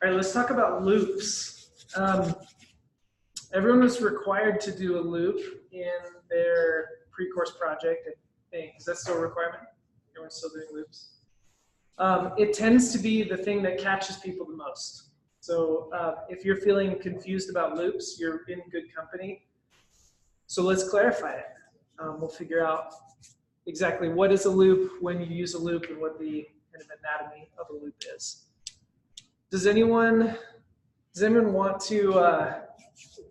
All right, let's talk about loops. Everyone was required to do a loop in their pre-course project, I think. Is that still a requirement? Everyone's still doing loops? It tends to be the thing that catches people the most. So if you're feeling confused about loops, you're in good company. So let's clarify it. We'll figure out exactly what is a loop, when you use a loop, and what the kind of anatomy of a loop is. Does anyone want to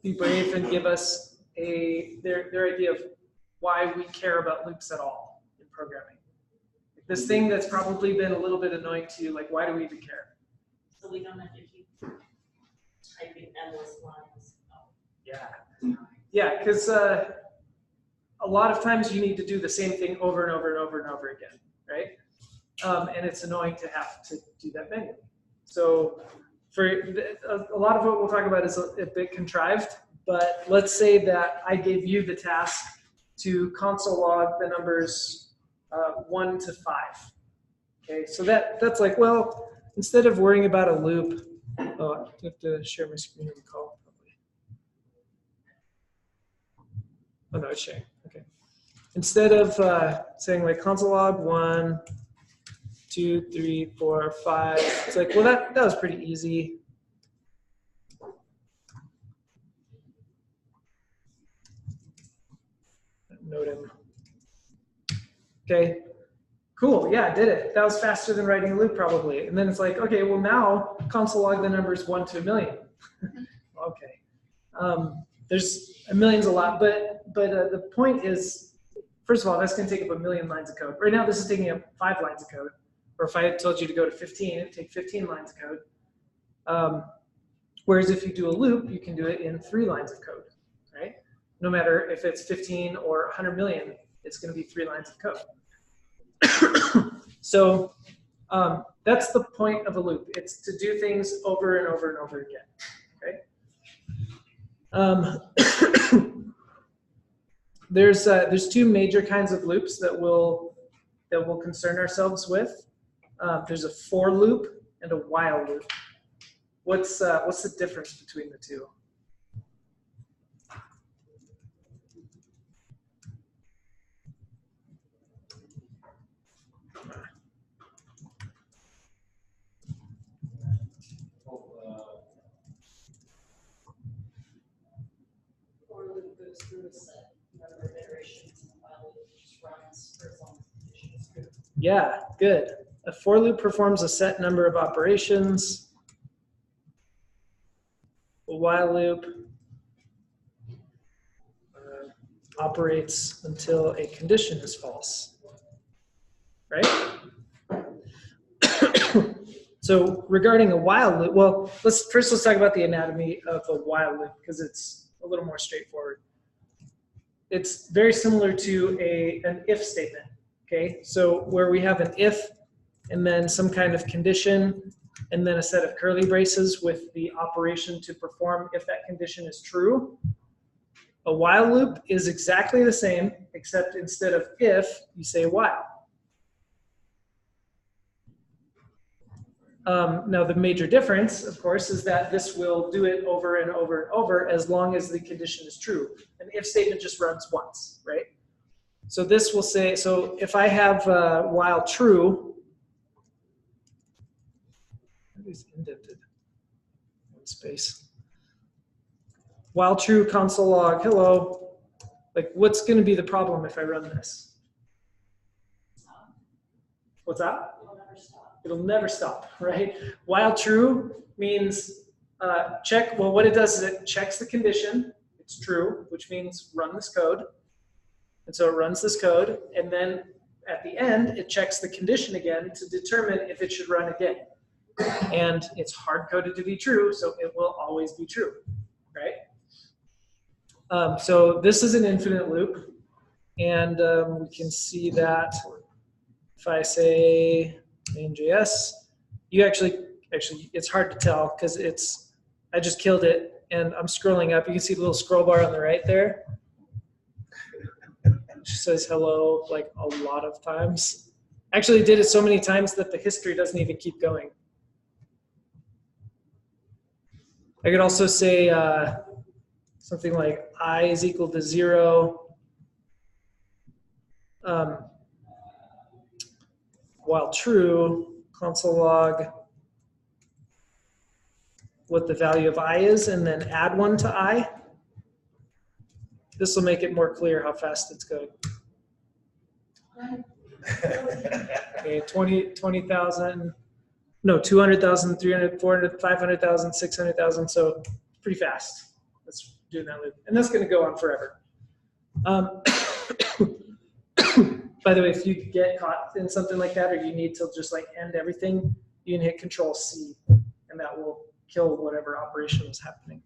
be brave and give us their idea of why we care about loops at all in programming? Like this thing that's probably been a little bit annoying to you, like why do we even care? So we don't have to keep typing endless lines. Yeah, because a lot of times you need to do the same thing over and over and over and over again, right? And it's annoying to have to do that manually. So for a lot of what we'll talk about is a bit contrived, but let's say that I gave you the task to console log the numbers 1 to 5. Okay, so that's like, well, instead of worrying about a loop, oh, I have to share my screen and call probably. Oh no, it's sharing. Okay. Instead of saying like console log 1, 2, 3, 4, 5. It's like, well, that was pretty easy. Note him. Okay, cool. Yeah, I did it. That was faster than writing a loop probably. And then it's like, okay, well now console log the numbers 1 to 1,000,000. Okay. There's a million's a lot, but the point is, first of all, that's going to take up 1,000,000 lines of code. Right now, this is taking up 5 lines of code. Or if I had told you to go to 15, it'd take 15 lines of code. Whereas if you do a loop, you can do it in 3 lines of code, right? No matter if it's 15 or 100 million, it's going to be 3 lines of code. So that's the point of a loop. It's to do things over and over and over again, okay? There's 2 major kinds of loops that we'll concern ourselves with. There's a for loop and a while loop. What's the difference between the 2? For loop goes through a set number of iterations, and while loop just runs for as long as the condition is true. Yeah, good. A for loop performs a set number of operations. A while loop operates until a condition is false, right? So regarding a while loop, well, let's talk about the anatomy of a while loop because it's a little more straightforward. It's very similar to an if statement, okay? So where we have an if and then some kind of condition and then a set of curly braces with the operation to perform if that condition is true. A while loop is exactly the same, except instead of if, you say while. Now the major difference, of course, is that this will do it over and over and over as long as the condition is true. An if statement just runs once, right? So this will say, so if I have while true, it is indented in space. While true console log, hello. Like what's gonna be the problem if I run this? What's that? It'll never stop, right? While true means check, well, what it does is it checks the condition. It's true, which means run this code. And so it runs this code. And then at the end, it checks the condition again to determine if it should run again. And it's hard-coded to be true, so it will always be true, right? So this is an infinite loop. And we can see that if I say main.js, you actually it's hard to tell because I just killed it and I'm scrolling up. You can see the little scroll bar on the right there. It says hello like a lot of times. Actually did it so many times that the history doesn't even keep going. I could also say something like I is equal to 0 while true, console log what the value of I is, and then add 1 to I. This will make it more clear how fast it's going. Okay, 20,000, no, 200,000, 300, 400, 500,000, 600,000, so pretty fast. Let's do that loop. And that's going to go on forever. By the way, if you get caught in something like that, or you need to just like end everything, you can hit Control C, and that will kill whatever operation was happening.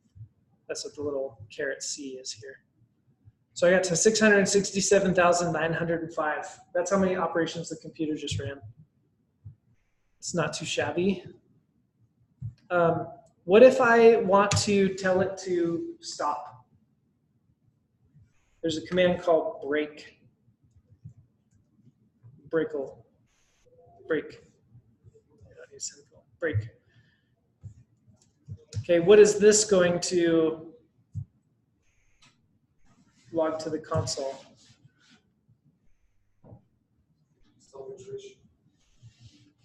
That's what the little caret C is here. So I got to 667,905. That's how many operations the computer just ran. It's not too shabby. What if I want to tell it to stop? There's a command called break. Break. Okay, what is this going to log to the console?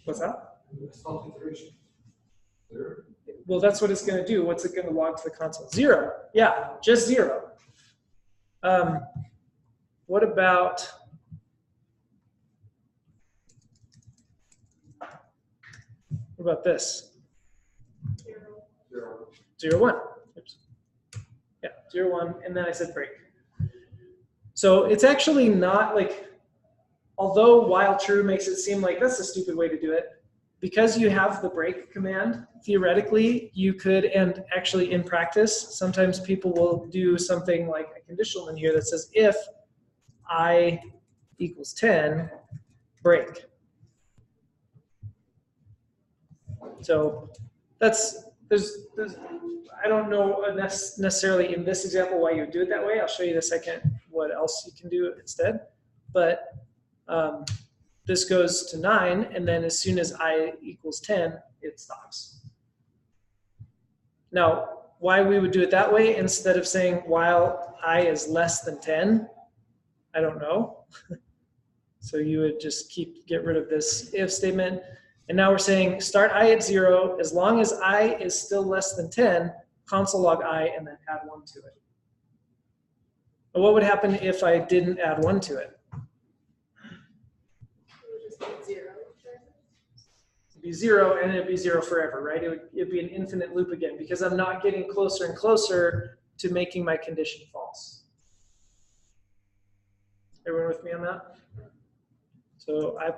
What's that? Well, that's what it's going to do. What's it going to log to the console? 0. Yeah, just 0. What about this? 0, 1. Oops. Yeah, 0, 1, and then I said break. So it's actually not like, although while true makes it seem like that's a stupid way to do it, because you have the break command, theoretically you could, and actually in practice, sometimes people will do something like a conditional in here that says if I equals 10, break. So there's I don't know necessarily in this example why you would do it that way. I'll show you in a second what else you can do instead. But this goes to 9, and then as soon as I equals 10, it stops. Now, why we would do it that way instead of saying while I is less than 10, I don't know. So you would just get rid of this if statement. And now we're saying start I at 0, as long as I is still less than 10, console log I, and then add 1 to it. But what would happen if I didn't add 1 to it? It'd be 0, and it'd be 0 forever, right? It'd be an infinite loop again, because I'm not getting closer and closer to making my condition false. Everyone with me on that? So I++.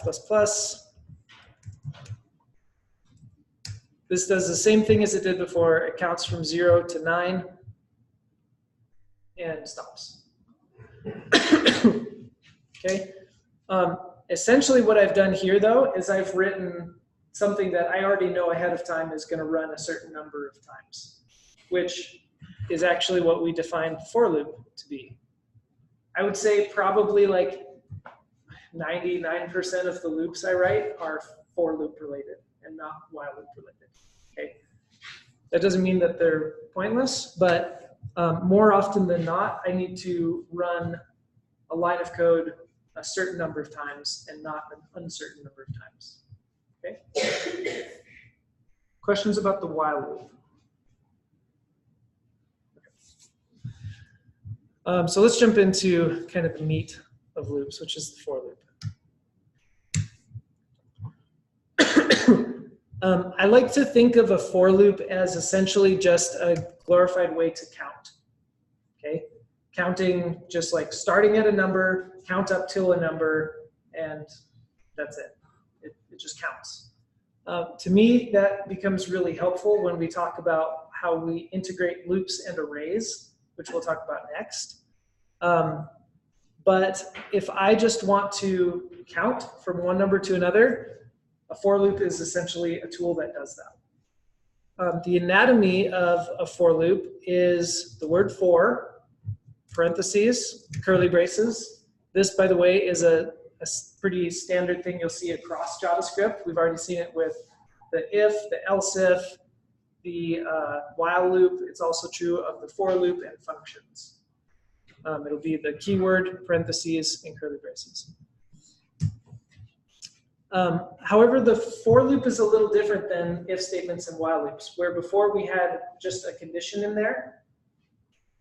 This does the same thing as it did before. It counts from 0 to 9 and stops. Okay. Essentially what I've done here though is I've written something that I already know ahead of time is going to run a certain number of times, which is actually what we defined for loop to be. I would say probably like 99% of the loops I write are for loop related and not while loop related. Okay, that doesn't mean that they're pointless, but more often than not, I need to run a line of code a certain number of times and not an uncertain number of times. Okay. Questions about the while loop? Okay. So let's jump into kind of the meat of loops, which is the for loop. I like to think of a for loop as essentially just a glorified way to count. Okay, counting just like starting at a number, count up till a number, and that's it. It just counts. To me, that becomes really helpful when we talk about how we integrate loops and arrays, which we'll talk about next. But if I just want to count from one number to another, a for loop is essentially a tool that does that. The anatomy of a for loop is the word for, parentheses, curly braces. This, by the way, is a pretty standard thing you'll see across JavaScript. We've already seen it with the if, the else if, the while loop. It's also true of the for loop and functions. It'll be the keyword, parentheses, and curly braces. However, the for loop is a little different than if statements and while loops, where before we had just a condition in there.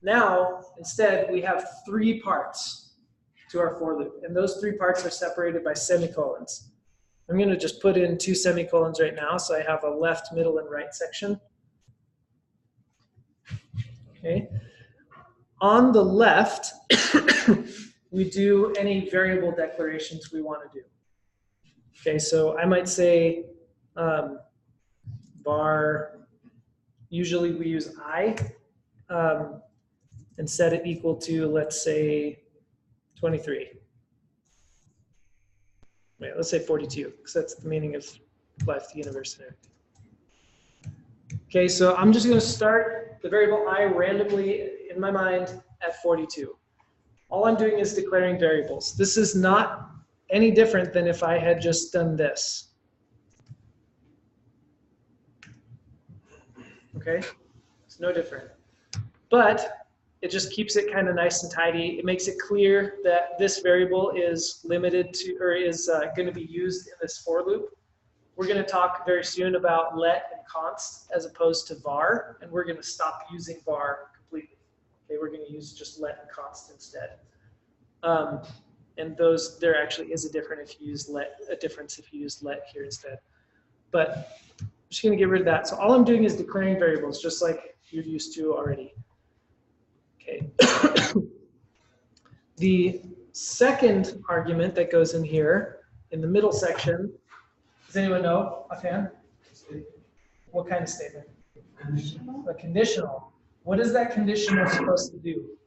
Now, instead, we have 3 parts to our for loop, and those 3 parts are separated by semicolons. I'm going to just put in 2 semicolons right now, so I have a left, middle, and right section. Okay. On the left, we do any variable declarations we want to do. Okay, so I might say var, usually we use I, and set it equal to, let's say, 23. Wait, let's say 42, because that's the meaning of life, the universe, and everything. Okay, so I'm just going to start the variable I randomly in my mind at 42. All I'm doing is declaring variables. This is not any different than if I had just done this. Okay, it's no different. But it just keeps it kind of nice and tidy. It makes it clear that this variable is limited to, or is going to be used in this for loop. We're going to talk very soon about let and const as opposed to var, and we're going to stop using var completely. Okay, we're going to use just let and const instead. And those, there actually is a difference if you use let here instead. But I'm just going to get rid of that. So all I'm doing is declaring variables, just like you're used to already. Okay. The second argument that goes in here in the middle section, does anyone know offhand? What kind of statement? Conditional. A conditional. What is that conditional supposed to do?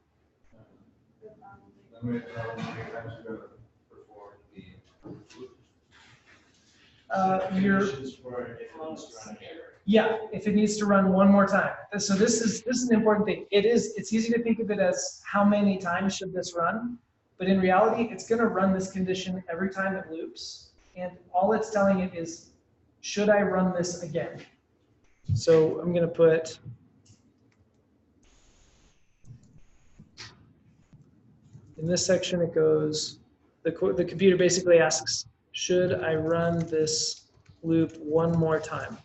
Yeah, if it needs to run one more time. So this is an important thing. It's easy to think of it as how many times should this run, but in reality, it's going to run this condition every time it loops, and all it's telling it is, should I run this again? So I'm going to put in this section. It goes, the computer basically asks, should I run this loop one more time?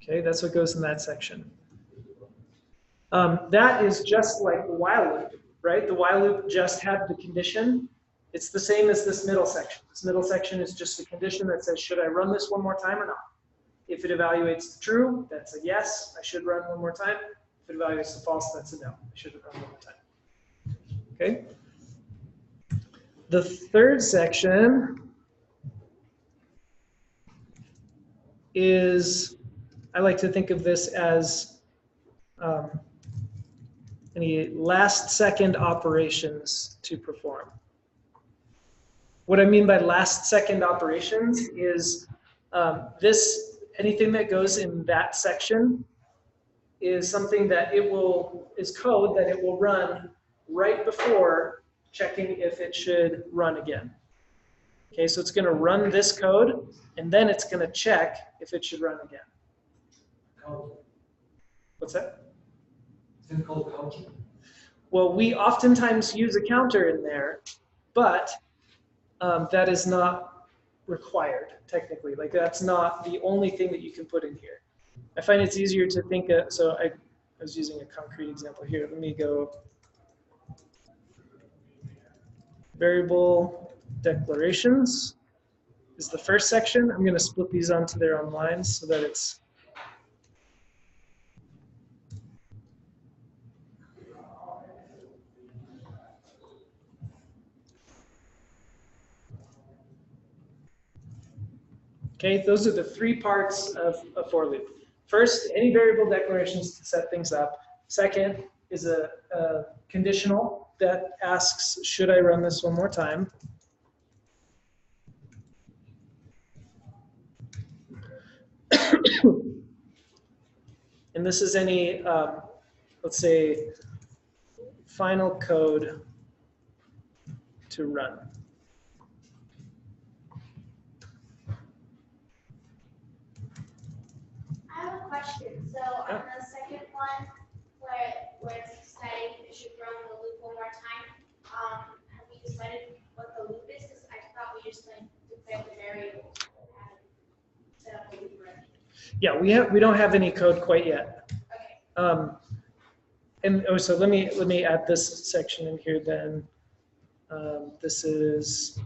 Okay, that's what goes in that section. That is just like the while loop, right? The while loop just had the condition. It's the same as this middle section. This middle section is just a condition that says, should I run this one more time or not? If it evaluates true, that's a yes, I should run one more time. If it evaluates the false, that's a no, I shouldn't run one more time. Okay. The third section is, I like to think of this as any last second operations to perform. What I mean by last second operations is anything that goes in that section is something that is code that it will run right before checking if it should run again. Okay, so it's going to run this code, and then it's going to check if it should run again. What's that? Is it called counter? Well, we oftentimes use a counter in there, but that is not required technically. Like that's not the only thing that you can put in here. I find it's easier to think of, so I was using a concrete example here. Let me go variable declarations is the first section. I'm going to split these onto their own lines so that it's okay. Those are the 3 parts of a for loop. First, any variable declarations to set things up. Second is a conditional that asks, should I run this one more time? And this is any, let's say, final code to run. I have question. So on the second one, where it's saying it should run the loop one more time, have we decided what the loop is? Because I thought we just like declared the variable and set up the loop already. Yeah, we don't have any code quite yet. Okay. So let me add this section in here then. This is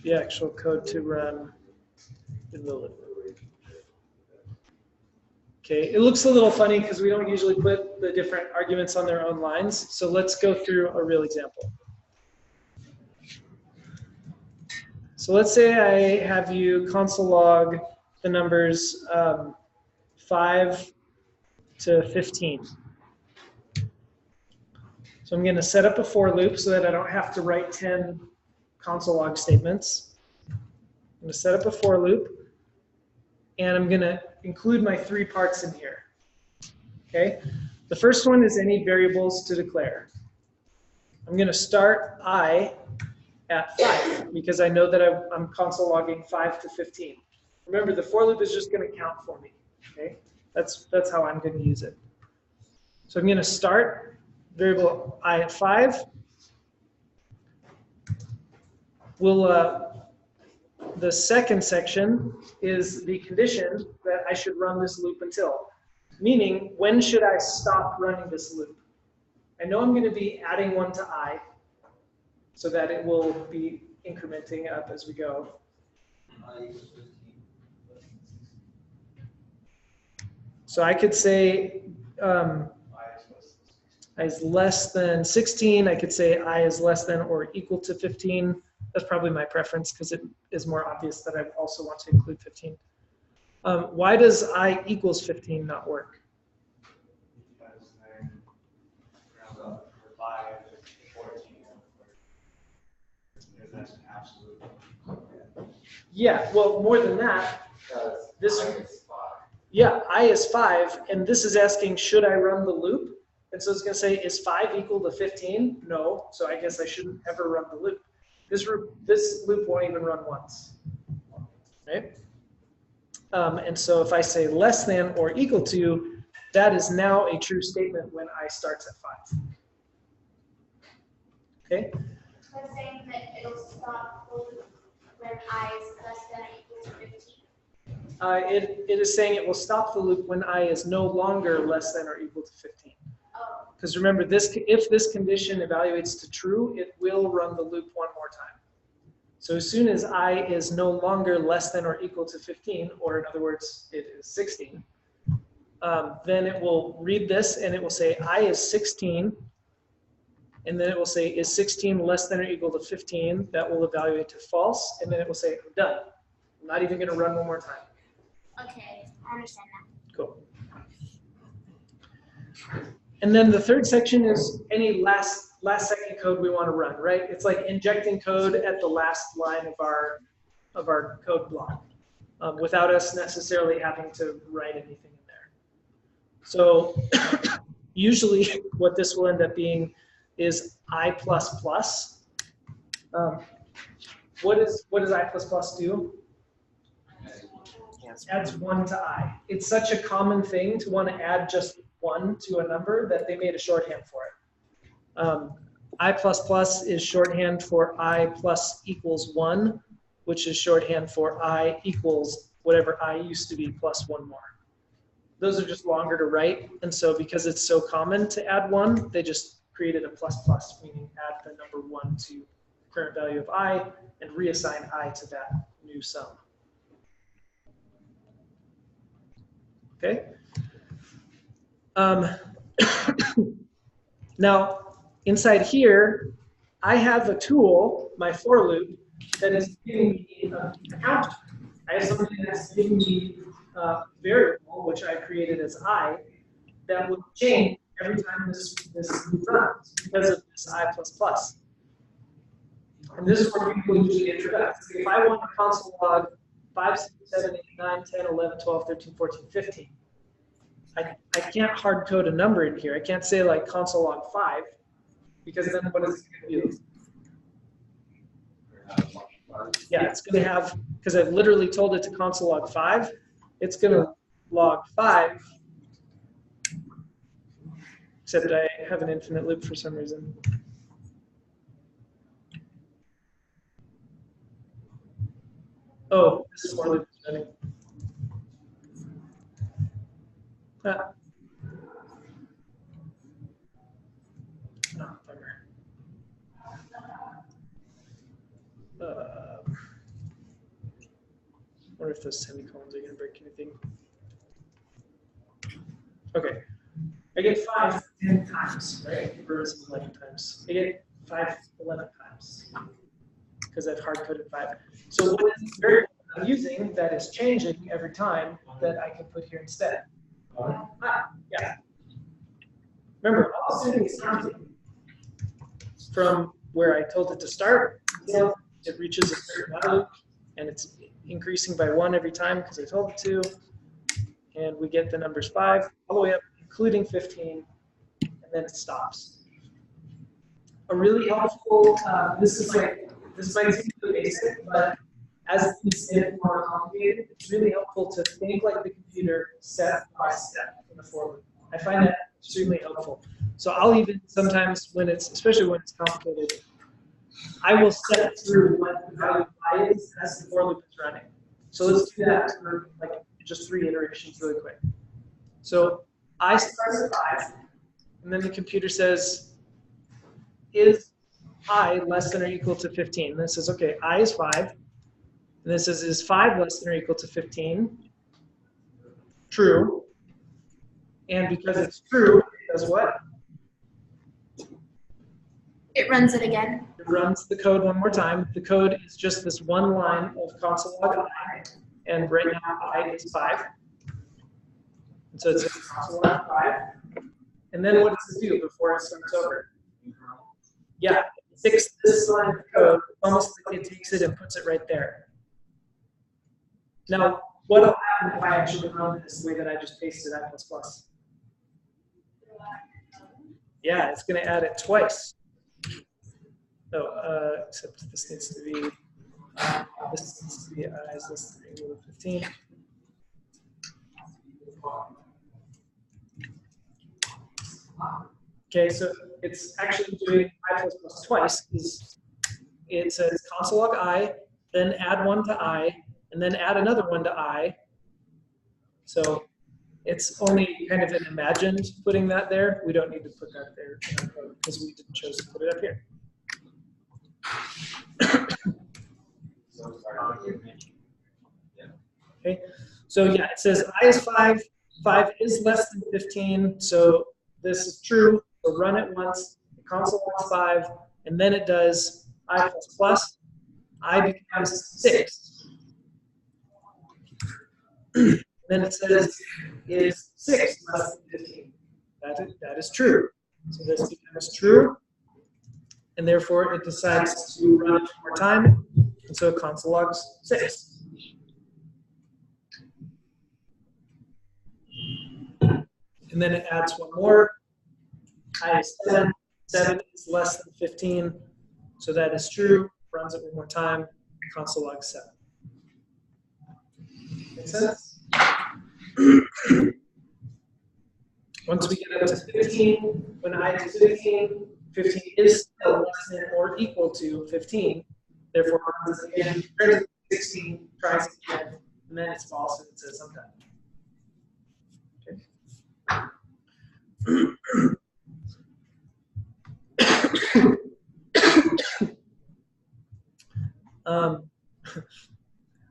the actual code to run in the loop. Okay, it looks a little funny because we don't usually put the different arguments on their own lines. So let's go through a real example. So let's say I have you console log the numbers 5 to 15. So I'm going to set up a for loop so that I don't have to write 10 console log statements. I'm going to set up a for loop, and I'm going to include my 3 parts in here. Okay. The first one is any variables to declare. I'm going to start I at 5 because I know that I'm console logging 5 to 15. Remember, the for loop is just going to count for me. Okay. That's how I'm going to use it. So I'm going to start variable I at 5. The second section is the condition that I should run this loop until. Meaning, when should I stop running this loop? I know I'm going to be adding 1 to I so that it will be incrementing up as we go. So I could say I is less than 16. I could say I is less than or equal to 15. That's probably my preference because it is more obvious that I also want to include 15. Why does I equals 15 not work? Because then round up for 5 to 14. Because that's an absolute. Yeah, well, more than that, yeah, I is 5, and this is asking, should I run the loop? And so it's going to say, is 5 equal to 15? No, so I guess I shouldn't ever run the loop. This loop won't even run once, right? And so if I say less than or equal to, that is now a true statement when I starts at 5. Okay? So it's saying that it'll stop the loop when I is less than or equal to 15. It is saying it will stop the loop when I is no longer less than or equal to 15. Oh. Because remember, if this condition evaluates to true, it will run the loop one more time. So as soon as I is no longer less than or equal to 15, or in other words, it is 16, then it will read this and it will say I is 16, and then it will say is 16 less than or equal to 15. That will evaluate to false, and then it will say I'm done. I'm not even going to run one more time. Okay, I understand that. Cool. And then the third section is any last second code we want to run, right? It's like injecting code at the last line of our code block without us necessarily having to write anything in there. So usually what this will end up being is I++. What does I++ do? Adds 1 to I. It's such a common thing to want to add just 1 to a number that they made a shorthand for it. I++ is shorthand for I plus equals 1, which is shorthand for I equals whatever I used to be plus 1 more. Those are just longer to write, and so because it's so common to add 1, they just created a plus, meaning add the number 1 to the current value of I and reassign I to that new sum. Okay. Now, inside here, I have a tool, my for loop, that is giving me a counter. I have something that's giving me a variable, which I created as I, that will change every time this loop runs because of this I++. And this is where people usually get tripped up. If I want to console log 5, 6, 7, 8, 9, 10, 11, 12, 13, 14, 15, I can't hard code a number in here. I can't say like console log 5 because then what is it going to do? Yeah, it's going to have, because I've literally told it to console log 5, it's going to log 5, except I have an infinite loop for some reason. Oh, this for loop is running. Ah. Oh, bummer. Wonder if those semicolons are going to break anything. Okay. I get 5 10 times, right? Versus 11 times. I get 5 11 times because I've hard coded 5. So what is variable I'm using that is changing every time that I can put here instead? Yeah. Remember, all it's doing is counting from where I told it to start until it reaches a certain value, and it's increasing by 1 every time because I told it to. And we get the numbers 5 all the way up, including 15, and then it stops. A really helpful, this might seem too basic, but as things get more complicated, it's really helpful to think like the computer step by step in the for loop. I find that extremely helpful. So I'll even sometimes when it's, especially when it's complicated, I will step through what the value of I is as the for loop is running. So let's do that for like just 3 iterations really quick. So I starts at 5, and then the computer says, is I less than or equal to 15? And it says, okay, I is 5. And then it says, is 5 less than or equal to 15? True. And because it's true, it does what? It runs it again. It runs the code one more time. The code is just this one line of console log I, and right now I is 5. And so it's console log 5. And then what does it do before it starts over? Yeah, it sticks this line of code, almost like it takes it and puts it right there. Now, what will happen if I actually run this the way that I just pasted I++? Yeah, it's going to add it twice. So, except this needs to be, this needs to be I is less than or equal to 15. Okay, so it's actually doing I++ twice. It says console log I, then add 1 to I, and then add another 1 to I. So it's only kind of an imagined putting that there. We don't need to put that there in our code because we didn't choose to put it up here. Okay, so yeah, it says I is 5, 5 is less than 15, so this is true. So run it once, the console logs 5, and then it does I++, I becomes 6. Then it says, is 6 less than 15? That is true. So this becomes true, and therefore it decides to run it one more time, and so it console logs 6. And then it adds one more. I is 7. 7 is less than 15, so that is true. Runs it one more time, console log 7. Make sense? Once we get up to 15, when I is 15, 15 is still less than or equal to 15. Therefore, it runs it again, turns it to 16, tries again, and then it's false and it says I'm done.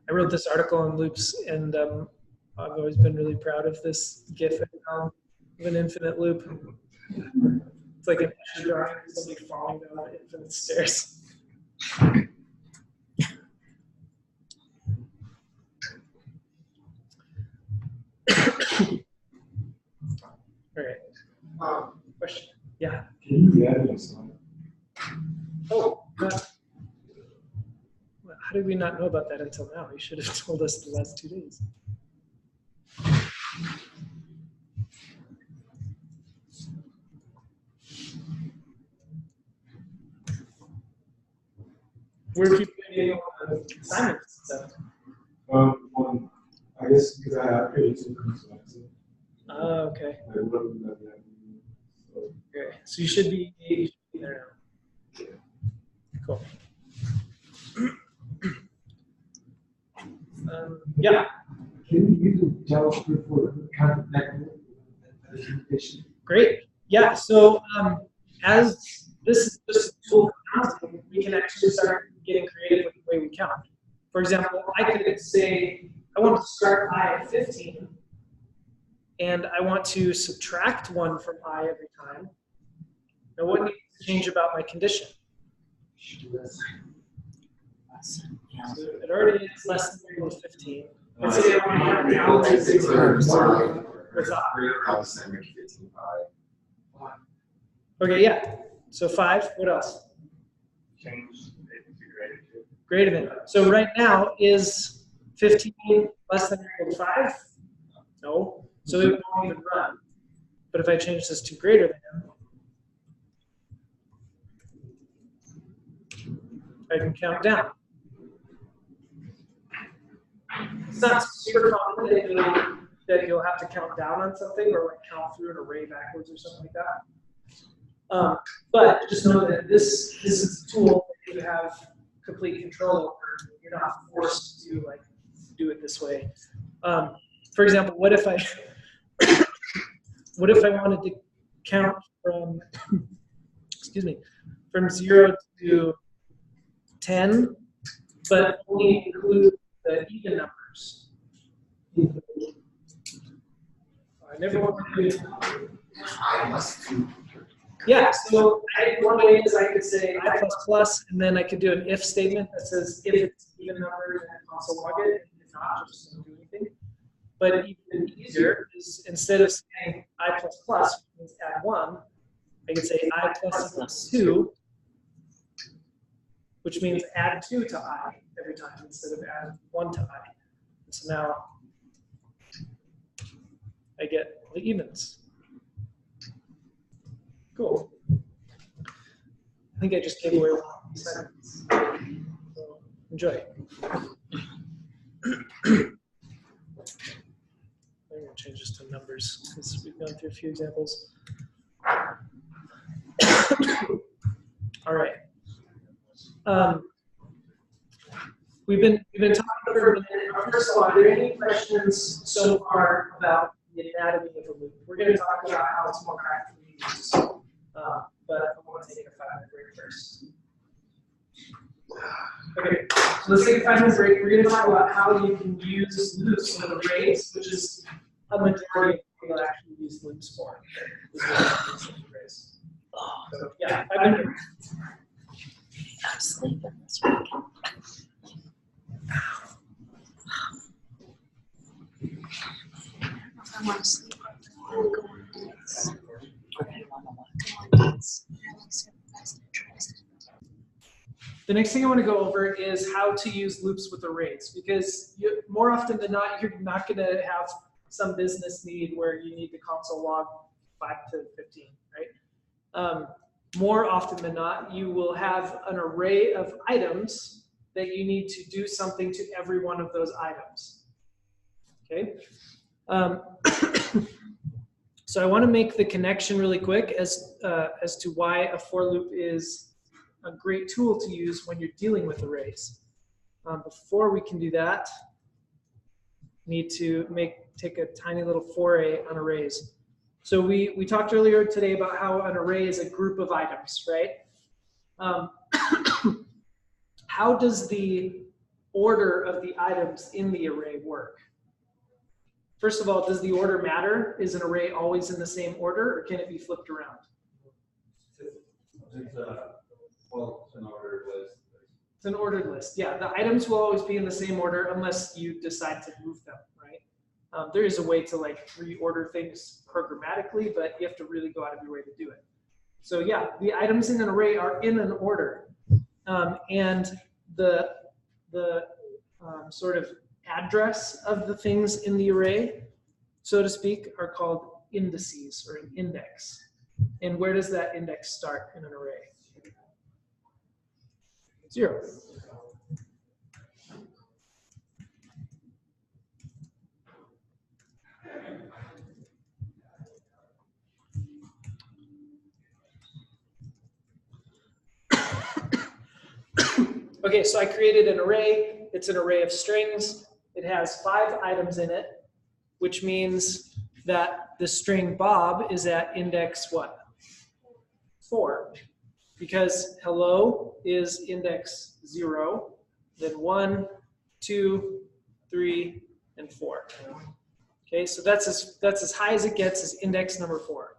I wrote this article on loops, and I've always been really proud of this GIF of an infinite loop. It's like an Escher drawing of somebody falling down the infinite stairs. All right. Question? Yeah. Can you add this on? Oh, how did we not know about that until now? You should have told us the last 2 days. Where people any assignments and stuff. I guess because I have created two concepts. Oh, okay. I wouldn't have that. So, Okay. So you should be there now. Cool. Yeah. Can you use JavaScript for contact identification? Great. Yeah. So as this is just a tool for counting, we can actually start getting creative with the way we count. For example, I could say I want to start I at 15, and I want to subtract 1 from I every time. Now, what needs to change about my condition? So it already is less than or equal to 15. Let's say I want to count to 16. What's up? Okay, yeah. So 5. What else? Change it to greater than. Greater than. So right now, is 15 less than or equal to 5? No. So it won't even run. But if I change this to greater than, I can count down. It's not super common that you'll have to count down on something or like count through an array backwards or something like that. But just know that this is a tool that you have complete control over. You're not forced to like do it this way. For example, what if I wanted to count from excuse me, from 0 to 10, but only include the even numbers. I never want to do yeah, so one way is I could say I++, and then I could do an if statement that says if it's even numbers, then also log it, and if not, just don't do anything. But even easier is instead of saying I++, which means add 1, I could say I plus 2, which means add 2 to I every time instead of add 1 to I. And so now I get the evens. Cool. I think I just gave away 1 sentence. So enjoy. I'm going to change this to numbers because we've gone through a few examples. All right. We've been talking for a minute. First of all, are there any questions so far about the anatomy of a loop? We're going to talk about how it's more practically used, but I want to take a 5-minute break first. Okay, so let's take a 5-minute break. We're going to talk about how you can use loops with arrays, which is a majority of people actually use loops for. So yeah, 5-minute break. I'm sleeping this week. I want to sleep. I want to go on dates. The next thing I want to go over is how to use loops with arrays, because more often than not, you're not going to have some business need where you need the console log 5 to 15, right? More often than not, you will have an array of items that you need to do something to every one of those items. Okay. So I want to make the connection really quick as to why a for loop is a great tool to use when you're dealing with arrays. Before we can do that, need to take a tiny little foray on arrays. So we talked earlier today about how an array is a group of items, right? How does the order of the items in the array work? First of all, does the order matter? Is an array always in the same order, or can it be flipped around? Well, it's an ordered list. It's an ordered list. Yeah, the items will always be in the same order unless you decide to move them, right? There is a way to like reorder things programmatically, but you have to really go out of your way to do it. So yeah, the items in an array are in an order, and the sort of address of the things in the array, so to speak, are called indices or an index. And where does that index start in an array? 0. Okay, so I created an array. It's an array of strings. It has 5 items in it, which means that the string Bob is at index what? 4. Because hello is index 0, then 1, 2, 3, and 4. Okay, so that's as high as it gets as index number 4.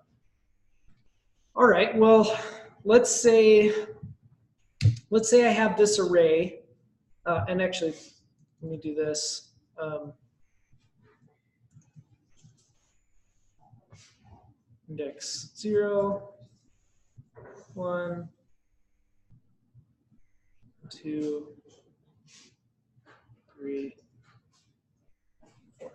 All right, well, let's say I have this array, and actually, let me do this. Index 0, 1, 2, 3, 4.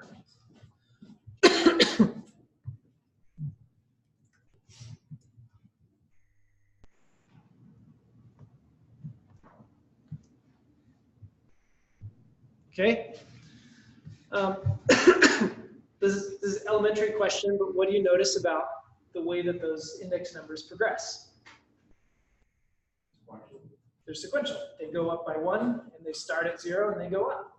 Okay. This is elementary question, but what do you notice about the way that those index numbers progress? They're sequential. They go up by 1, and they start at 0, and they go up.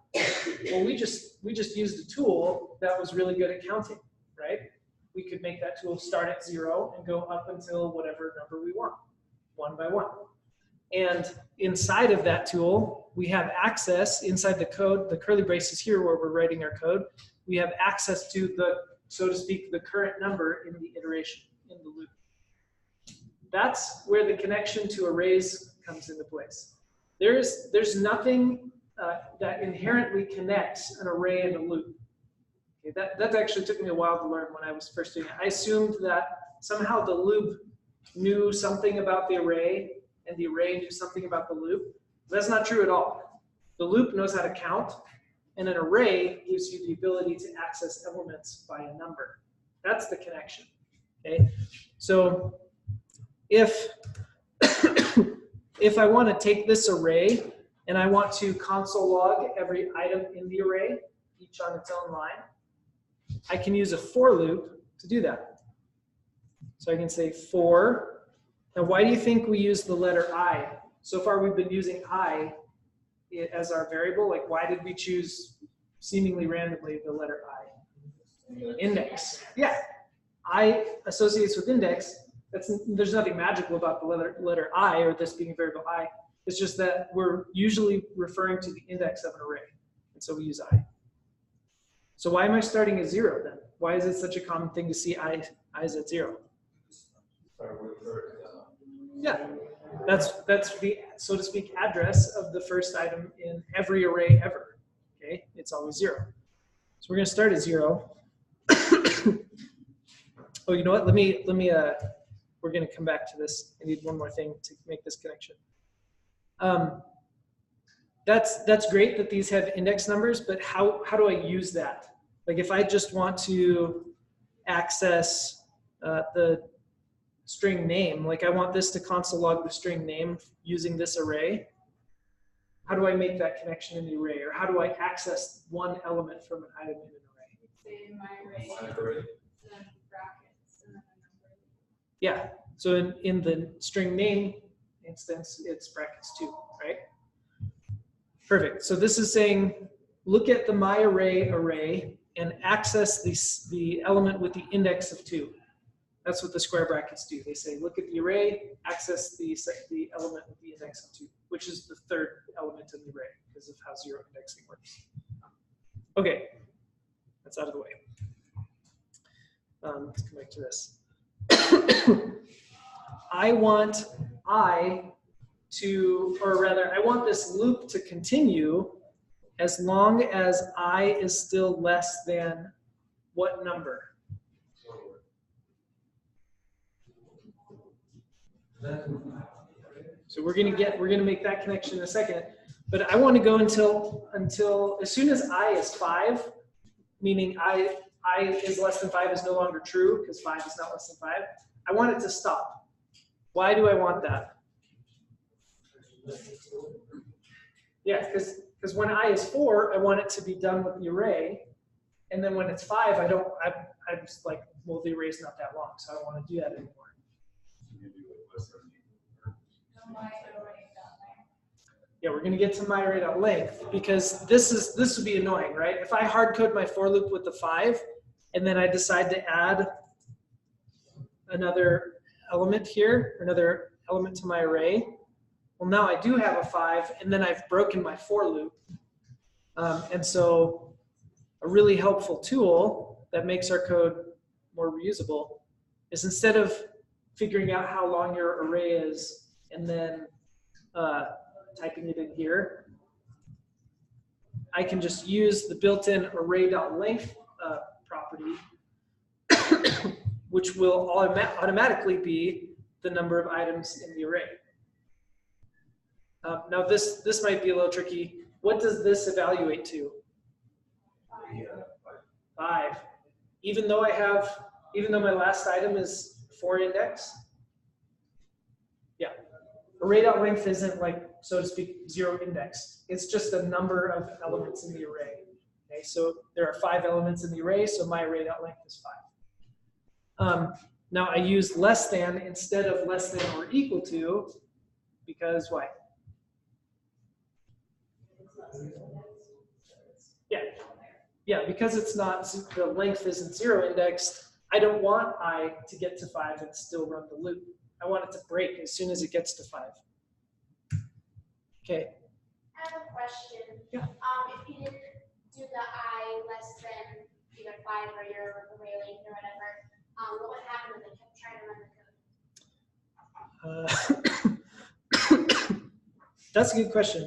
Well, we just used a tool that was really good at counting, right? We could make that tool start at 0 and go up until whatever number we want, 1 by 1. And inside of that tool, we have access inside the code, the curly braces here where we're writing our code, we have access to the, so to speak, the current number in the iteration, in the loop. That's where the connection to arrays comes into place. There's nothing that inherently connects an array and a loop. Okay, that actually took me a while to learn when I was first doing it. I assumed that somehow the loop knew something about the array and the array knew something about the loop. That's not true at all. The loop knows how to count, and an array gives you the ability to access elements by a number. That's the connection. Okay, so if I want to take this array and I want to console log every item in the array, each on its own line, I can use a for loop to do that. So I can say for. Now, why do you think we use the letter I? So far, we've been using I as our variable. Like, why did we choose seemingly randomly the letter I? Index. Yeah. I associates with index. There's nothing magical about the letter I or this being a variable I. It's just that we're usually referring to the index of an array. And so we use I. So why am I starting at 0 then? Why is it such a common thing to see I's at 0? Yeah, that's the, so to speak, address of the first item in every array ever. Okay, it's always 0. So we're going to start at 0. Oh, you know what? Let me. We're going to come back to this. I need one more thing to make this connection. That's great that these have index numbers, but how do I use that? Like if I just want to access the string name, like I want this to console log the string name using this array, how do I make that connection in the array? Or how do I access one element from an item in an array? Say in my array, then brackets, and then a number. Yeah, so in the string name instance, it's brackets 2, right? Perfect. So this is saying, look at the myArray and access the element with the index of 2. That's what the square brackets do. They say, look at the array, access the element with the index of 2, which is the third element in the array because of how 0 indexing works. Okay, that's out of the way. Let's come back to this. I want I want this loop to continue as long as I is still less than what number? So we're gonna make that connection in a second, but I want to go until as soon as I is 5, meaning I is less than 5 is no longer true because 5 is not less than 5. I want it to stop. Why do I want that? Yeah, because when I is 4, I want it to be done with the array, and then when it's 5, I'm just like, well, the array's not that long, so I don't want to do that anymore. Yeah, we're gonna get to myArray.length because this would be annoying, right? If I hard code my for loop with the 5, and then I decide to add another element here, another element to my array, well, now I do have a 5, and then I've broken my for loop. And so a really helpful tool that makes our code more reusable is instead of figuring out how long your array is and then typing it in here, I can just use the built-in array.length property, which will automatically be the number of items in the array. Now this might be a little tricky. What does this evaluate to? 5. Even though my last item is 4 index? Yeah. Array.length isn't like, so to speak, 0 index. It's just a number of elements in the array. Okay, so there are 5 elements in the array, so my array.length is 5. Now I use less than instead of less than or equal to, because why? Yeah, because it's not, the length isn't 0 indexed, I don't want I to get to 5 and still run the loop. I want it to break as soon as it gets to 5. Okay. I have a question. Yeah. If you didn't do the I less than either 5 or your array length or whatever, what would happen if they kept trying to run the code? That's a good question.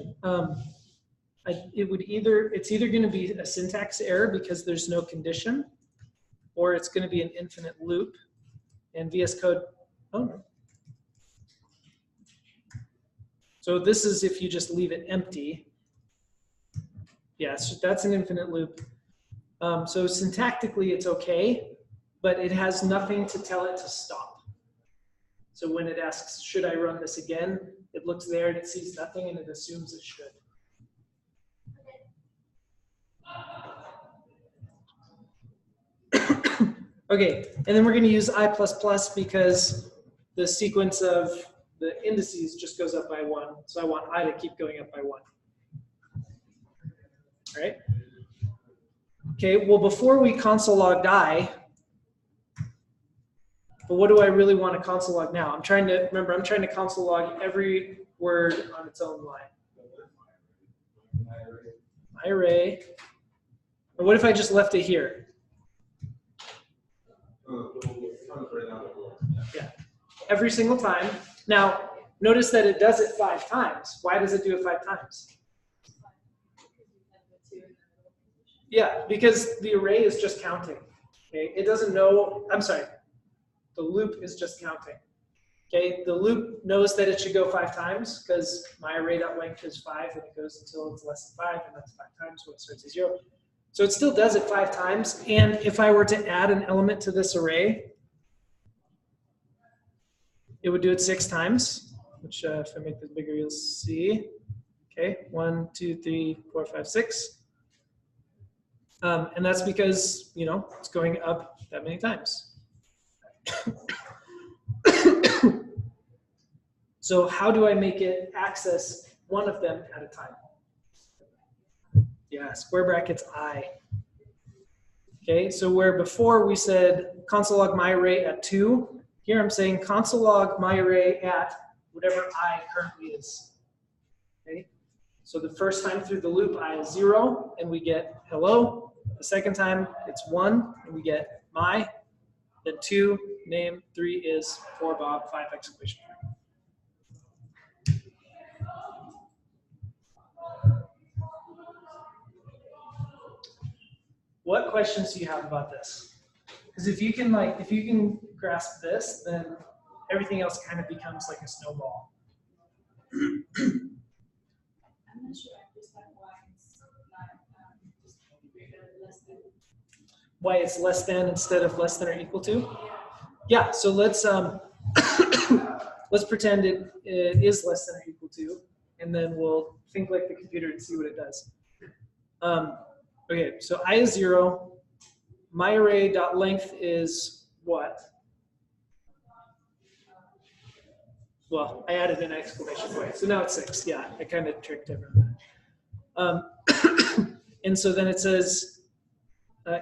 It's either going to be a syntax error because there's no condition, or it's going to be an infinite loop. And VS Code, so this is if you just leave it empty. Yeah, so that's an infinite loop. So syntactically it's okay, but it has nothing to tell it to stop. So when it asks, should I run this again? It looks there and it sees nothing and it assumes it should. Okay, and then we're going to use I++ because the sequence of the indices just goes up by 1. So I want I to keep going up by 1. All right. Okay, well, before we console logged I, but what do I really want to console log now? I'm trying to console log every word on its own line. My array. Or what if I just left it here? Yeah, every single time. Now, notice that it does it 5 times. Why does it do it 5 times? Yeah, because the array is just counting. Okay, it doesn't know, I'm sorry, the loop is just counting. Okay, the loop knows that it should go 5 times because my array.length is 5 and it goes until it's less than 5 and that's 5 times, so it starts at 0. So it still does it 5 times, and if I were to add an element to this array, it would do it 6 times, which if I make this bigger, you'll see. Okay, 1, 2, 3, 4, 5, 6. And that's because, you know, it's going up that many times. So how do I make it access one of them at a time? Yeah, square brackets I. Okay, so where before we said console log my array at 2, here I'm saying console log my array at whatever I currently is. Okay, so the first time through the loop I is 0 and we get hello. The second time it's 1 and we get my. Then 2, name, 3 is 4 Bob, 5 exclamation point. What questions do you have about this? Because if you can grasp this, then everything else kind of becomes like a snowball. I'm not sure I understand why it's not just greater or less than. Why it's less than instead of less than or equal to? Yeah, so let's let's pretend it is less than or equal to, and then we'll think like the computer and see what it does. Okay, so I is 0. My array.length is what? Well, I added an exclamation point, so now it's 6. Yeah, I kind of tricked everyone. And so then it says,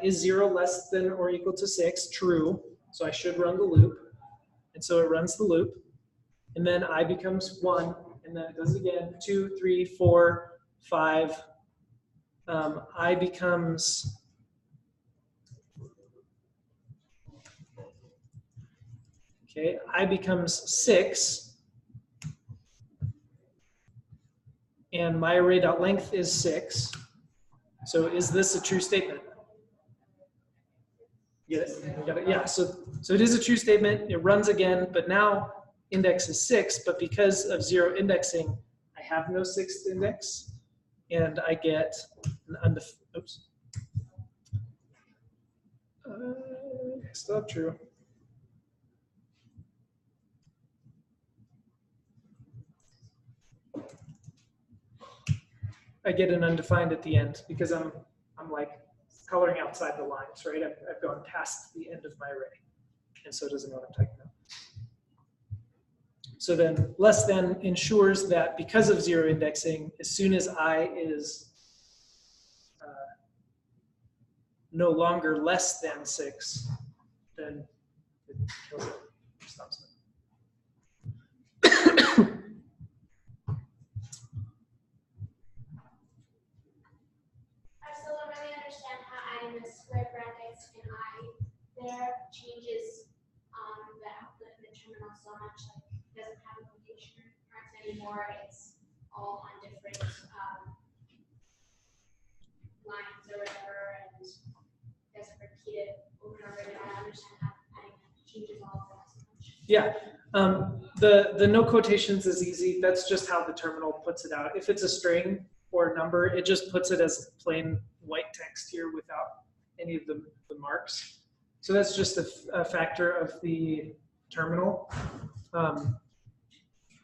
is 0 less than or equal to 6? True. So I should run the loop. And so it runs the loop. And then I becomes 1. And then it does it again. 2, 3, 4, 5. I becomes... Okay, I becomes 6. And my array.length is 6. So is this a true statement? Get it? You got it? Yeah, so it is a true statement. It runs again, but now index is 6, but because of 0 indexing, I have no 6th index, and I get an oops. Still true. I get an undefined at the end because I'm like coloring outside the lines, right? I've gone past the end of my array, and so it doesn't know what I'm talking about. So then less than ensures that because of 0 indexing, as soon as I is no longer less than 6, then it kills it, stops it. I still don't really understand how adding the square brackets and there changes the output in the terminal so much. Like it doesn't have a quotation marks anymore. It's all on different lines or whatever, and doesn't repeat it over and over again. I don't understand how adding that changes all of that so much. Yeah, the no quotations is easy. That's just how the terminal puts it out. If it's a string or a number, it just puts it as plain white text here without any of the marks. So that's just a factor of the terminal,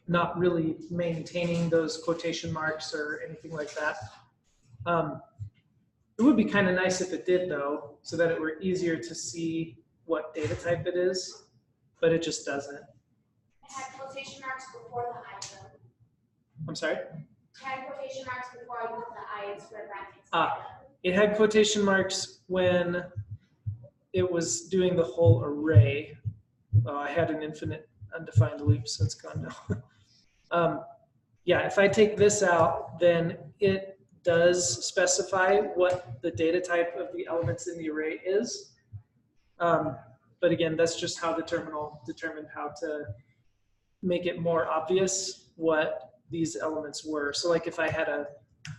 not really maintaining those quotation marks or anything like that. It would be kind of nice if it did, though, so that it were easier to see what data type it is, but it just doesn't. It had quotation marks before the I though. I'm sorry? It had quotation marks before I put the I in square brackets. It had quotation marks when it was doing the whole array. Oh, I had an infinite undefined loop, so it's gone now. Yeah, if I take this out, then it does specify what the data type of the elements in the array is. But again, that's just how the terminal determined how to make it more obvious what these elements were. So like if I had a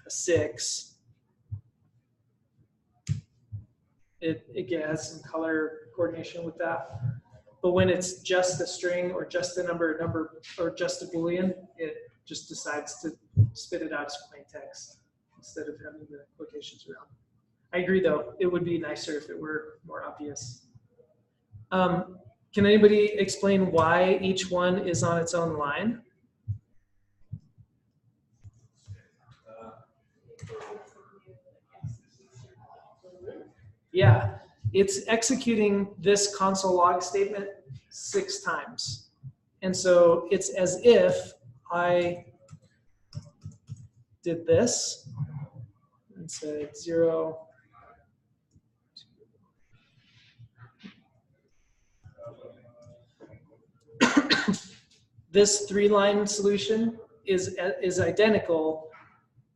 6, it again has some color coordination with that. But when it's just a string or just a number, or just a Boolean, it just decides to spit it out as plain text instead of having the quotations around. I agree, though. It would be nicer if it were more obvious. Can anybody explain why each one is on its own line? Yeah, it's executing this console log statement 6 times. And so it's as if I did this and said 0. This 3-line solution is identical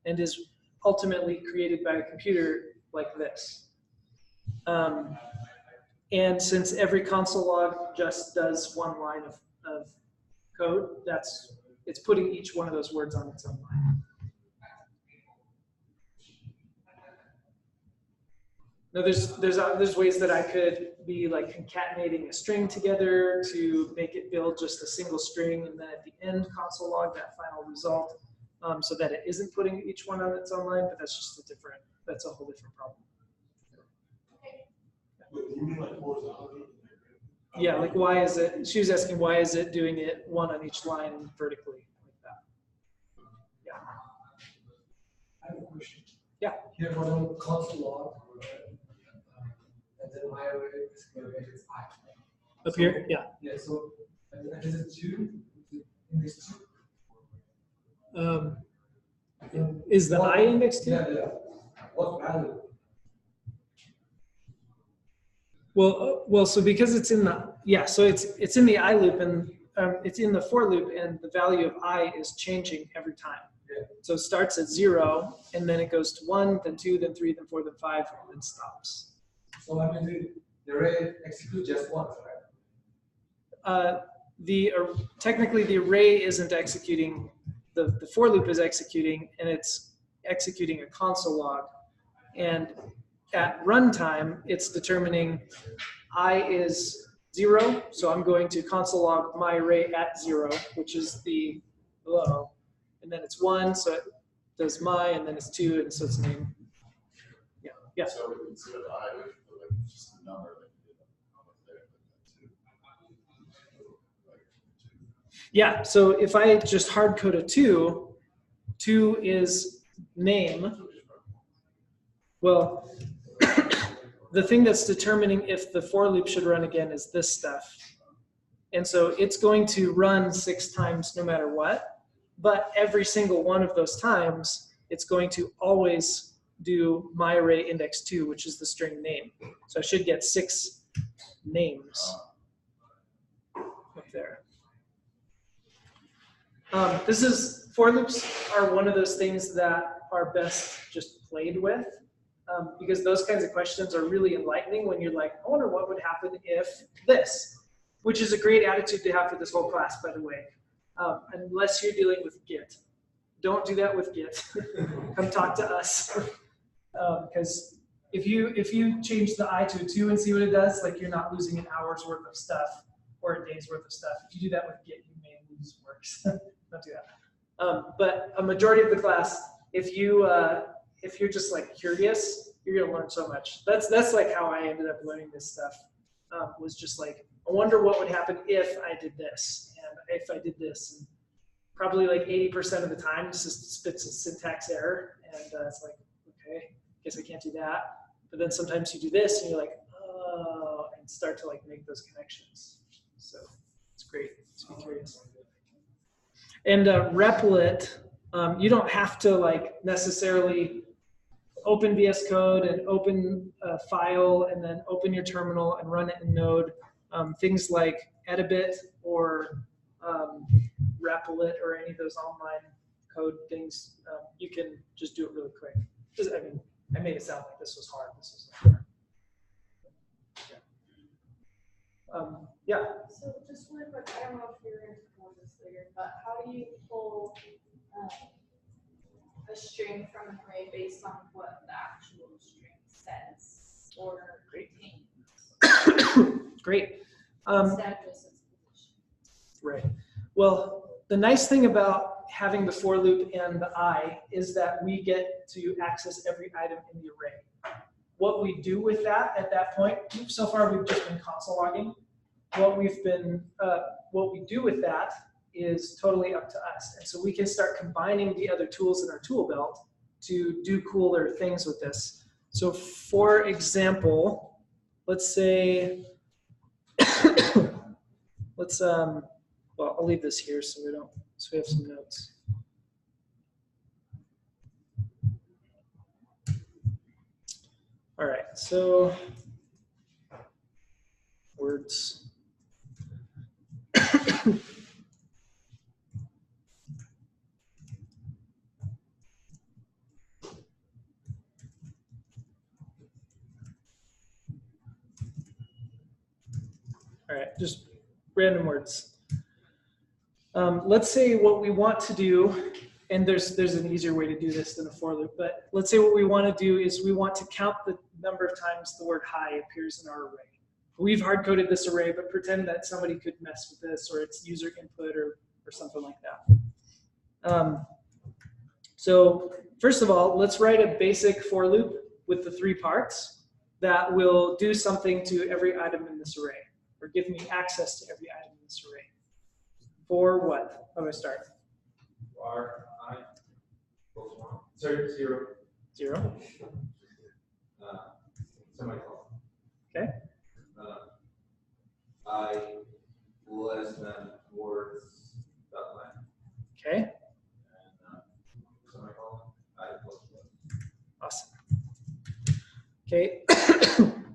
and is ultimately created by a computer like this. And since every console log just does 1 line of code, it's putting each one of those words on its own line. Now there's ways that I could be like concatenating a string together to make it build just a single string, and then at the end console log that final result, so that it isn't putting each one on its own line. But that's just that's a whole different problem. You mean like horizontally? Yeah, like why is it? She was asking why is it doing it 1 on each line vertically like that? Yeah. I have a question. Yeah. Here for the console log, and then my array is I. Up here, yeah. Yeah, so and is it 2? in these two? Is the I indexed to? Yeah. What value? Well, so because it's in the, so it's in the I loop and it's in the for loop and the value of I is changing every time. Yeah. So it starts at 0 and then it goes to 1, then 2, then 3, then 4, then 5, and then stops. So I mean, the array execute just once, right? Technically the array isn't executing, the for loop is executing and it's executing a console log. And at runtime, it's determining I is 0, so I'm going to console log my array at 0, which is the hello, and then it's 1, so it does my, and then it's 2, and so it's name. Yeah. So instead of I, we put like just a number like you did on the there, Yeah, so if I just hard code a 2 is name. Well, the thing that's determining if the for loop should run again is this stuff. And so it's going to run 6 times no matter what, but every single one of those times, it's going to always do my array index 2, which is the string name. So I should get 6 names up there. For loops are one of those things that are best just played with. Because those kinds of questions are really enlightening when you're like, I wonder what would happen if this, which is a great attitude to have for this whole class, by the way, unless you're dealing with Git. Don't do that with Git. Come talk to us. Because if you change the I to a 2 and see what it does, like you're not losing an hour's worth of stuff or a day's worth of stuff. If you do that with Git, you may lose works. Don't do that. But a majority of the class, if you're just like curious, you're gonna learn so much. That's like how I ended up learning this stuff. Was just like, I wonder what would happen if I did this, and if I did this, and probably like 80% of the time, it just spits a syntax error, and it's like, okay, guess I can't do that. But then sometimes you do this, and you're like, oh, and start to like make those connections. So it's great to be curious. And Replit, you don't have to like necessarily open VS Code and open a file and then open your terminal and run it in Node. Things like Edibit or Replit or any of those online code things, you can just do it really quick. I mean, I made it sound like this was hard. This was not hard. Yeah. So just really quick, I don't know if you're going to pull this later, but how do you pull a string from an array based on what the actual string says or contains? Great. Instead of just its position. Right. Well, the nice thing about having the for loop and the I is that we get to access every item in the array. What we do with that at that point, so far we've just been console logging. What we do with that is totally up to us. And so we can start combining the other tools in our tool belt to do cooler things with this. So for example, let's say, well, I'll leave this here so we have some notes. All right, so words. All right, just random words. Let's say what we want to do, and there's an easier way to do this than a for loop, but let's say what we want to do is we want to count the number of times the word hi appears in our array. We've hard-coded this array, but pretend that somebody could mess with this, or it's user input or something like that. So first of all, let's write a basic for loop with the 3 parts that will do something to every item in this array, or give me access to every item in this array. For what? How do I start? Var I equals 1. Sorry, 0. 0. Semicolon. Okay. I less than words dot line. Okay,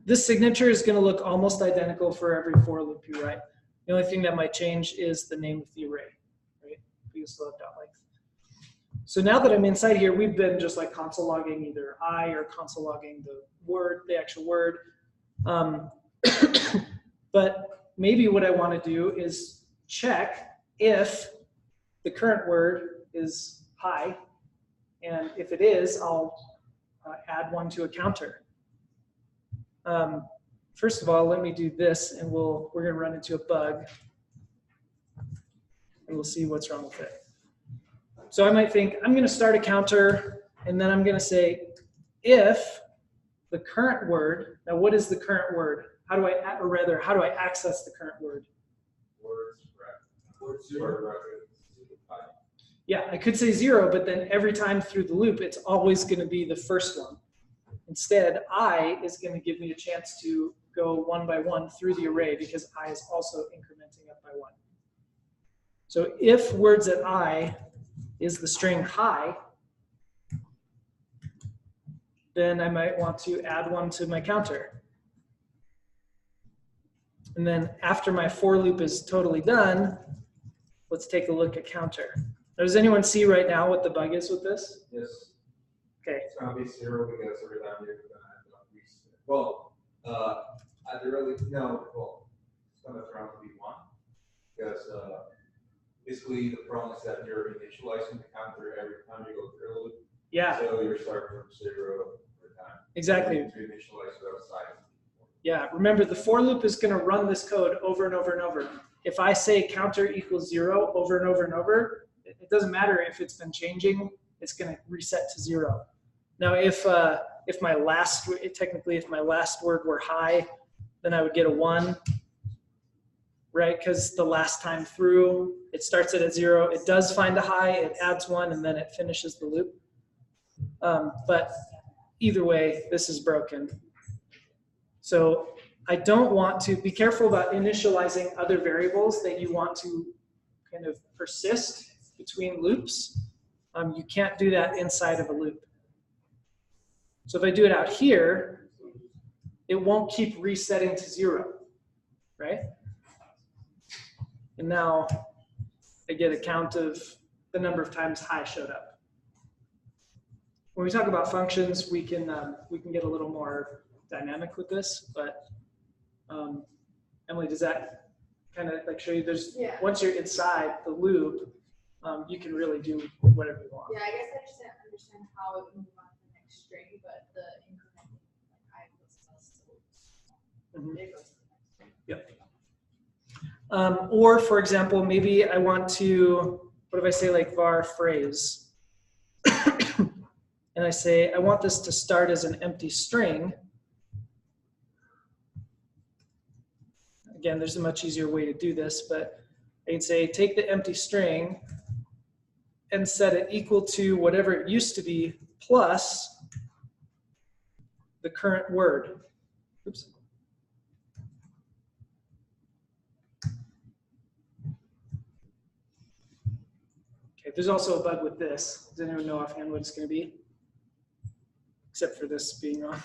this signature is going to look almost identical for every for loop you write. The only thing that might change is the name of the array, right? But you still have dot length. So now that I'm inside here, we've been just like console logging either I or console logging the word, the actual word. But maybe what I want to do is check if the current word is high, and if it is, I'll add one to a counter. First of all, let me do this, and we're going to run into a bug, and we'll see what's wrong with it. So I might think I'm going to start a counter, and then I'm going to say if the current word. Now, what is the current word? How do I, or rather, how do I access the current word? Word zero. Yeah, I could say 0, but then every time through the loop, it's always going to be the first one. Instead, I is going to give me a chance to go one by one through the array because I is also incrementing up by 1. So if words at I is the string high, then I might want to add one to my counter. And then after my for loop is totally done, let's take a look at counter. Now, does anyone see right now what the bug is with this? Yes. Okay. It's gonna be 0 because every time you're gonna have to reset. Well, at the early, no, well, it's gonna turn out to be 1. Because, basically the problem is that you're initializing the counter every time you go through a loop. Yeah, So you're starting from 0 every time. exactly. To initialize it outside. Yeah, remember the for loop is going to run this code over and over and over. If I say counter equals 0 over and over and over, it doesn't matter if it's been changing, it's going to reset to 0. Now, if my last, technically if my last word were high, then I would get a 1, right? Because the last time through, it starts at 0, it does find a high, it adds 1, and then it finishes the loop. But either way, this is broken. So I don't want to, be careful about initializing other variables that you want to kind of persist between loops. You can't do that inside of a loop. So if I do it out here, it won't keep resetting to 0, right? And now I get a count of the number of times high showed up. When we talk about functions, we can get a little more dynamic with this, but Emily, does that kind of like show you there's, Yeah. once you're inside the loop, you can really do whatever you want. Yeah, I guess I just didn't understand how it would move on to the next string, but the incrementing, like I was still, Mhm. it goes to the next string. Yep. Or for example, maybe I want to, what if I say like var phrase? And I say, I want this to start as an empty string. Again, there's a much easier way to do this, but I can say, take the empty string and set it equal to whatever it used to be plus the current word. Oops. Okay, there's also a bug with this. Does anyone know offhand what it's going to be? Except for this being wrong.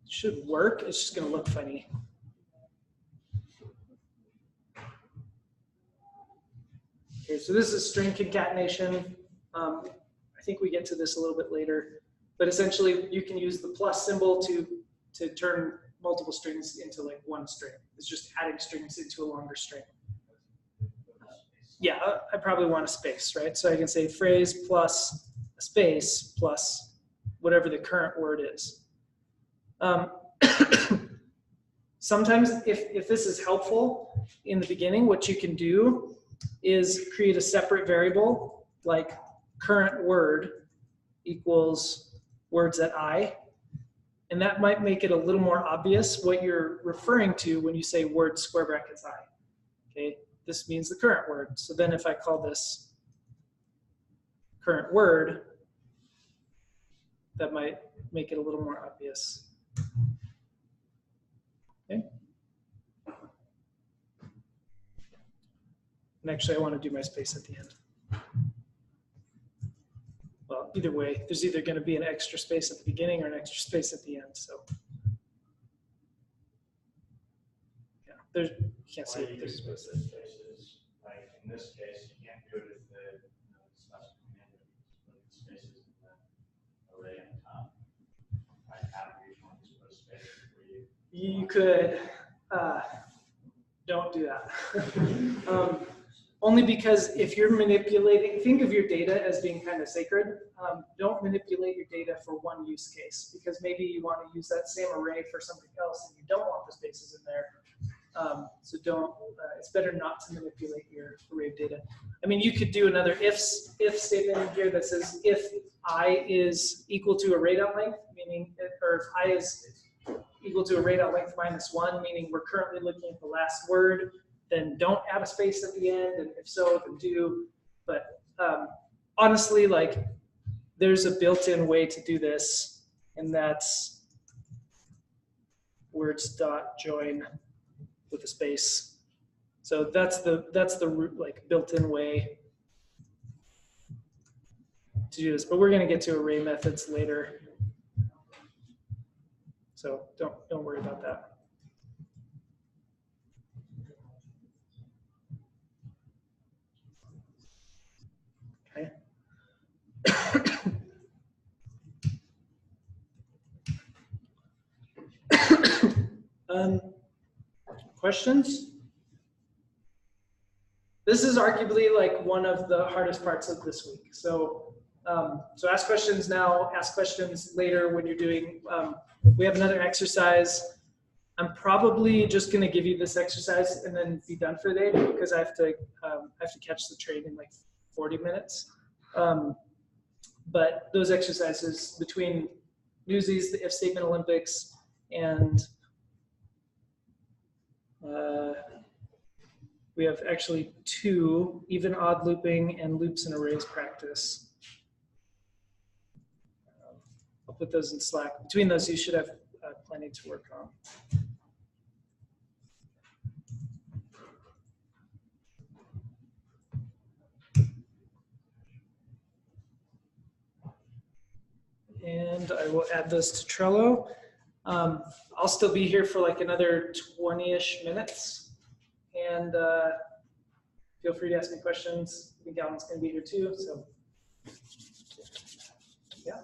It should work, it's just going to look funny. Okay, so this is string concatenation. I think we get to this a little bit later, but essentially you can use the plus symbol to turn multiple strings into like one string. It's just adding strings into a longer string. Yeah, I probably want a space, right? So I can say phrase plus a space plus whatever the current word is. Sometimes if this is helpful in the beginning, what you can do is create a separate variable like current word equals words at I. And that might make it a little more obvious what you're referring to when you say word square brackets I. Okay, this means the current word. So then if I call this current word, that might make it a little more obvious. Okay. And actually, I want to do my space at the end. Well, well, either way, there's either going to be an extra space at the beginning or an extra space at the end. So yeah, there's, you can't Why see do it. you There's use space. those spaces, like in this case, you can't do it if the, special command, put the spaces in the array on top. Like after each one, just put a space where you. You could, don't do that. Only because if you're manipulating, think of your data as being kind of sacred. Don't manipulate your data for one use case, because maybe you want to use that same array for something else and you don't want the spaces in there. So don't, it's better not to manipulate your array of data. I mean, you could do another if statement in here that says if I is equal to array.length, meaning, or if I is equal to array.length -1, meaning we're currently looking at the last word, then don't add a space at the end, and if so, then do. But honestly, like, there's a built-in way to do this, and that's words.join with a space. So that's the like built-in way to do this. But we're going to get to array methods later, so don't worry about that. Okay. Questions? This is arguably like one of the hardest parts of this week. So, so ask questions now, ask questions later when you're doing, we have another exercise. I'm probably just gonna give you this exercise and then be done for the day, because I have to catch the train in like 40 minutes. But those exercises between Newsies, the if statement Olympics, and we have actually 2 even odd looping and loops and arrays practice. I'll put those in Slack. Between those, you should have plenty to work on. And I will add those to Trello. I'll still be here for like another 20-ish minutes. And feel free to ask me questions. I think Alan's going to be here too. So, yeah.